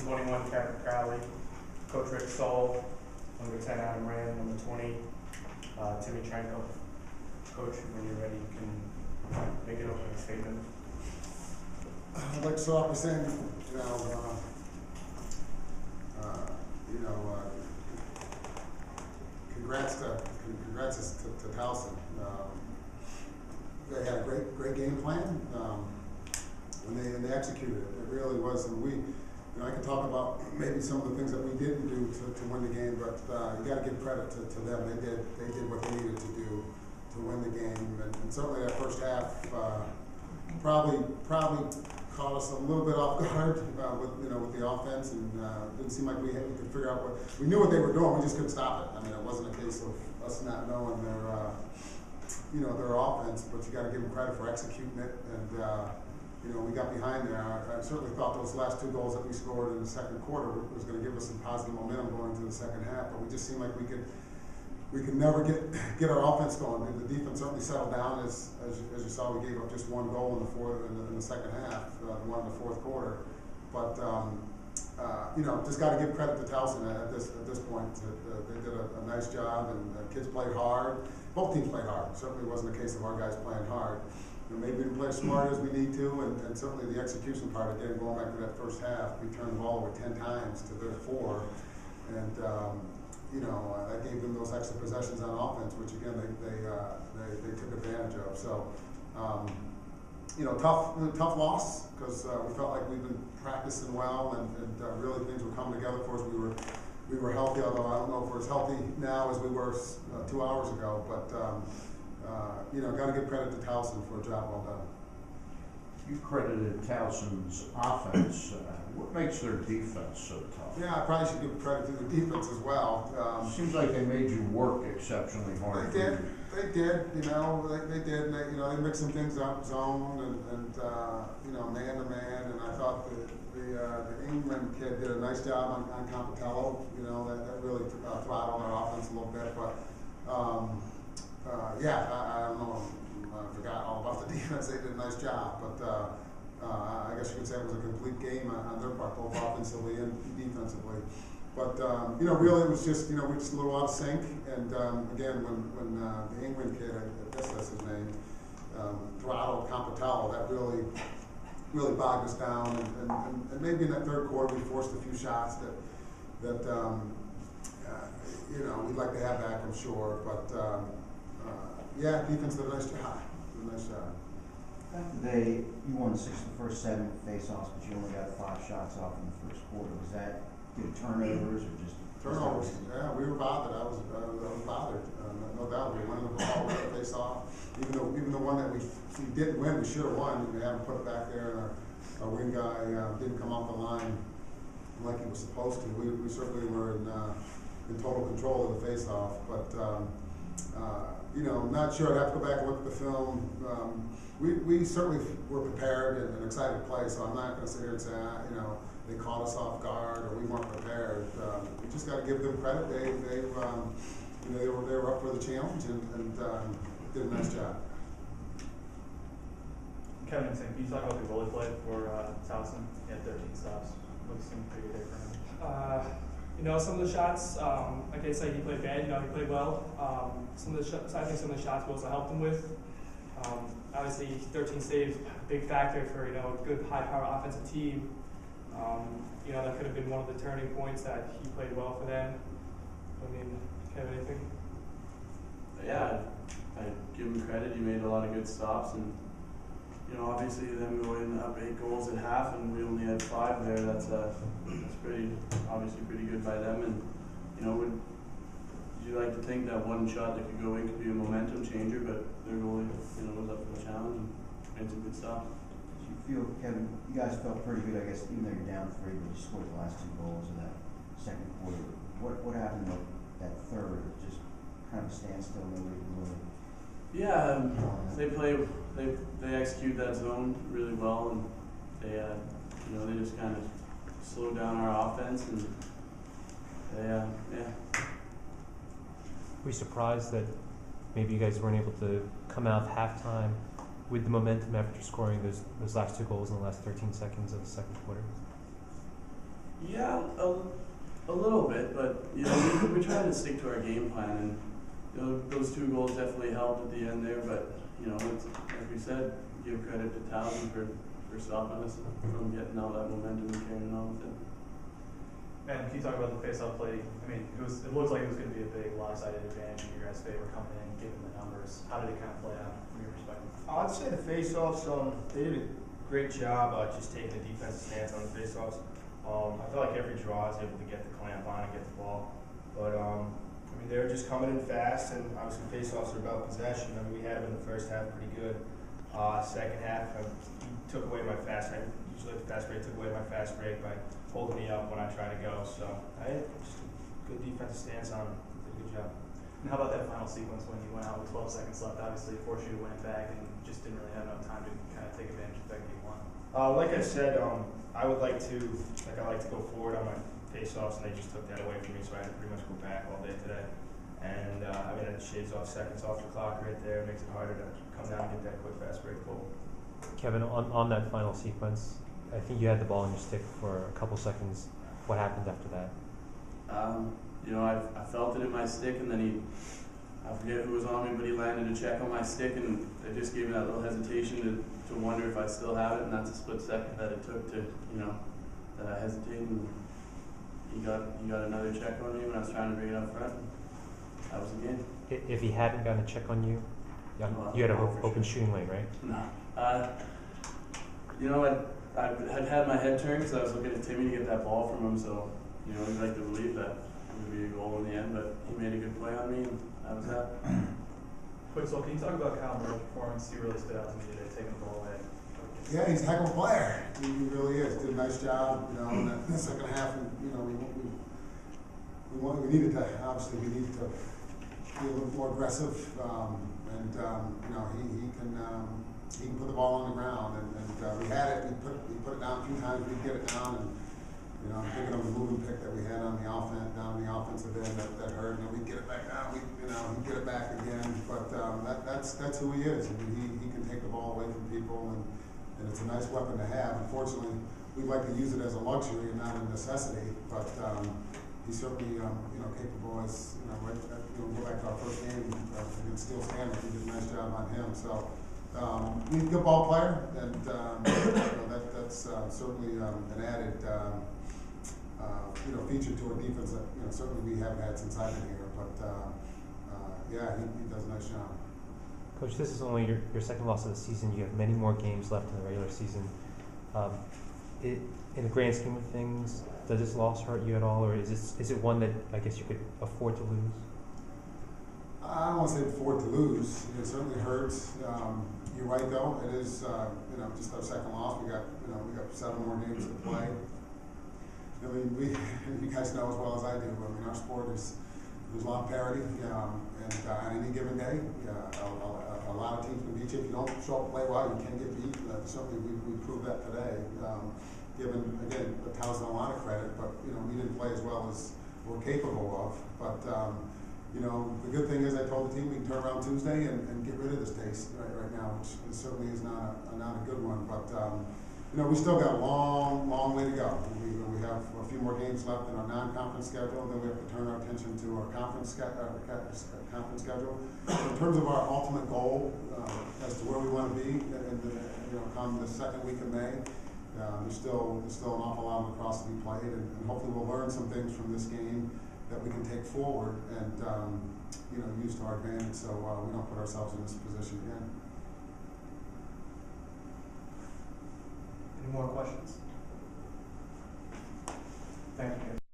21, Kevin Crowley. Coach Rick Stoll. Number 10, Adam Rand. Number 20, Timmy Tranko. Coach, when you're ready, you can make an opening statement. I'd like to start off by saying, congrats to Towson. They had a great game plan when they executed it. It really was, and I can talk about maybe some of the things that we didn't do to win the game, but you got to give credit to them. They did what they needed to do to win the game, and certainly that first half probably caught us a little bit off guard with the offense, and it didn't seem like we could figure out we knew what they were doing. We just couldn't stop it. I mean, it wasn't a case of us not knowing their offense, but you got to give them credit for executing it. And we got behind there. I certainly thought those last 2 goals that we scored in the second quarter was going to give us some positive momentum going into the second half, but we just seemed like we could never get our offense going. The defense certainly settled down as you saw. We gave up just 1 goal in the second half, the one in the fourth quarter. But just got to give credit to Towson at this point. They did a nice job, and the kids played hard. Both teams played hard. It certainly wasn't a case of our guys playing hard. Maybe we didn't play as smart as we need to, and certainly the execution part, again, going back to that first half, we turned the ball over 10 times to their 4, and that gave them those extra possessions on offense, which again they took advantage of. So, tough loss, because we felt like we've been practicing well, and really things were coming together for us. We were healthy, although I don't know if we're as healthy now as we were 2 hours ago. But got to give credit to Towson for a job well done. You credited Towson's offense. What makes their defense so tough? Yeah, I probably should give credit to the defense as well. Seems like they made you work exceptionally hard. They did. They did. They mixed some things up, zone and man to man. And I thought the England kid did a nice job on Campitello. That really throttled our offense a little bit. But I don't know. I forgot all about the defense. They did a nice job, but I guess you could say it was a complete game on their part, both offensively and defensively. But really, it was just we're just a little out of sync. And again, when the England kid, I guess that's his name, throttled Campitello, that really bogged us down. And maybe in that third quarter, we forced a few shots that we'd like to have back, I'm sure. But defense did a nice job. Today, you won 6 of the first 7 face-offs, but you only got 5 shots off in the first quarter. Was that due to turnovers or just turnovers? Yeah, we were bothered. I was bothered. No doubt. We wanted the ball with the face-off. Even the one that we didn't win, we should have won. We haven't put it back there, and our wing guy didn't come off the line like he was supposed to. We certainly were in total control of the face-off, but. Not sure. I'd have to go back and look at the film. We certainly were prepared and excited to play, so I'm not going to sit here and say, they caught us off guard or we weren't prepared. We just got to give them credit. They were up for the challenge and did a nice job. Kevin, can you talk about the goalie play for Towson? He had 13 stops. Looks pretty good for him. Some of the shots, I can't say he played bad. He played well. I think some of the shots we also helped him with. Obviously, 13 saves, big factor for a good high-power offensive team. That could have been one of the turning points that he played well for them. Kevin, anything? Yeah, I give him credit. He made a lot of good stops, and obviously them going up 8 goals at half, and we only had 5 there. That's pretty good by them. And would you like to think that one shot that could go in could be a momentum changer? But their goalie, was up for the challenge and made some good stuff. Did you feel, Kevin? You guys felt pretty good, I guess, even though you're down 3, but you scored the last 2 goals in that second quarter. What happened with that third? Just kind of a standstill, nobody really. Yeah, they execute that zone really well, and they just kind of slowed down our offense, and Were you surprised that maybe you guys weren't able to come out of halftime with the momentum after scoring those last 2 goals in the last 13 seconds of the second quarter? Yeah, a little bit, but you know, we try to stick to our game plan, and you know, those 2 goals definitely helped at the end there. But you know, it's, like we said, give credit to Towson for stopping us from getting all that momentum and carrying on with it. And can you talk about the face-off play? I mean, it looks like it was going to be a big lopsided advantage in your guys' favor coming in, given the numbers. How did it kind of play out from your perspective? I'd say the face-offs, they did a great job just taking a defensive stance on the face-offs. I felt like every draw I was able to get the clamp on and get the ball. But, I mean, they were just coming in fast, and obviously face-offs are about possession. I mean, we had them in the first half pretty good. Second half, he took away my fast break. Usually the fast break took away my fast break by holding me up when I try to go. So I had just a good defensive stance on him. Did a good job. And how about that final sequence when you went out with 12 seconds left? Obviously, forced you to win it back and just didn't really have enough time to kind of take advantage of that game one. Like I said, I like to go forward on my face-offs, and they just took that away from me, so I had to pretty much go back all day today. And I mean, that shaves off seconds off the clock right there. It makes it harder to come down and get that quick fast break goal. Kevin, on that final sequence, I think you had the ball in your stick for a couple seconds. What happened after that? You know, I felt it in my stick, and then I forget who was on me, but he landed a check on my stick, and it just gave me that little hesitation to wonder if I still have it, and that's a split second that it took to, you know, that I hesitated, and he got another check on me when I was trying to bring it up front. That was the game. If he hadn't gotten a check on you, you had an open shooting lane, right? No. You know, I had my head turned because I was looking at Timmy to get that ball from him, so, you know, we'd like to believe that it would be a goal in the end, but he made a good play on me, and that was that. Quick, so can you talk about Kyle Moore's performance? He really stood out to me today, taking the ball away. Yeah, he's a heck of a player. He really is. Did a nice job, you know, in the second half. And, you know, we needed to, obviously, we needed to be a little more aggressive. You know, he can put the ball on the ground. And we had it. We put it down a few times. We'd get it down. And, you know, I'm thinking of the moving pick that we had on the offense, down the offensive end that hurt. And we'd get it back down. He'd get it back again. But that's who he is. I mean, he can take the ball away from people, and it's a nice weapon to have. Unfortunately, we'd like to use it as a luxury and not a necessity. But he's certainly, you know, capable. As you know, go back to our first game against Steel Stanley. We did a nice job on him. So he's a good ball player, and you know, that's certainly an added you know, feature to our defense that, you know, certainly we haven't had since I've been here. But yeah, he does a nice job. Coach, this is only your second loss of the season. You have many more games left in the regular season. In the grand scheme of things, does this loss hurt you at all, or is it one that I guess you could afford to lose? I don't want to say afford to lose. It certainly hurts. You're right, though. It is, you know, just our second loss. We got 7 more games to play. I mean, you guys know as well as I do. I mean, our sport there's a lot of parity, and on any given day, a lot of teams can beat you. If you don't show up and play well, you can get beat. Certainly, we proved that today. Given again, Towson a lot of credit, but you know, we didn't play as well as we're capable of. But you know, the good thing is, I told the team we can turn around Tuesday and get rid of this taste right now, which certainly is not a good one. But you know, we still got a long way to go. We have a few more games left in our non-conference schedule. Then we have to turn our attention to our conference schedule. In terms of our ultimate goal as to where we want to be, you know, come the second week of May, there's still an awful lot of lacrosse to be played, and hopefully we'll learn some things from this game that we can take forward and you know, use to our advantage, so we don't put ourselves in this position again. Any more questions?